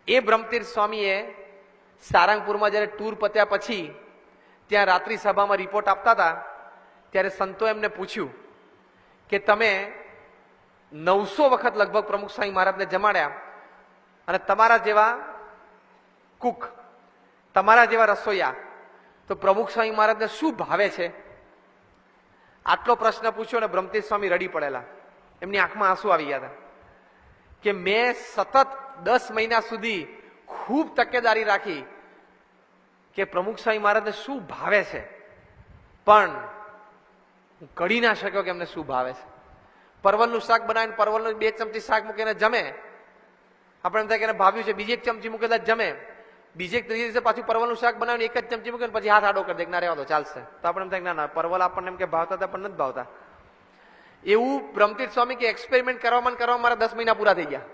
એ બ્રહ્મતીર્થ સ્વામીએ સારંગપુરમાં જ્યારે ટૂર પત્યા પછી ત્યાં રાત્રિ સભામાં રિપોર્ટ આપતા હતા ત્યારે સંતો એમને પૂછ્યું કે તમે 900 વખત લગભગ પ્રમુખ સ્વામી મહારાજને જમાડ્યા અને તમારા જેવા કુક, તમારા જેવા રસોઈયા, તો પ્રમુખ સ્વામી મહારાજને શું ભાવે છે? આટલો પ્રશ્ન પૂછ્યો અને બ્રહ્મતીર્થ સ્વામી રડી પડેલા. એમની આંખમાં આંસુ આવી ગયા હતા કે મેં સતત 10 મહિના સુધી ખૂબ તકેદારી રાખી કે પ્રમુખ સ્વામી મહારાજને શું ભાવે છે, પણ હું કઢી ના શક્યો કે એમને શું ભાવે છે. પરવલનું શાક બનાવીને પરવલનું 2 ચમચી શાક મૂકીને જમે, આપણે એમ થાય કે એને ભાવ્યું છે, બીજી 1 ચમચી મૂકેલા જમે, બીજે ત્રીજે દિવસે પાછું પરવલનું શાક બનાવીને 1 જ ચમચી મૂકે પછી હાથ આડો કરી દે, ના રહેવા દો ચાલશે. તો આપણે એમ થાય ના ના, પરવલ આપણને એમ કે ભાવતા હતા પણ નથી ભાવતા. એવું બ્રહ્મતીર્થ સ્વામી કે એક્સપેરિમેન્ટ કરવામાં મારા 10 મહિના પૂરા થઈ ગયા.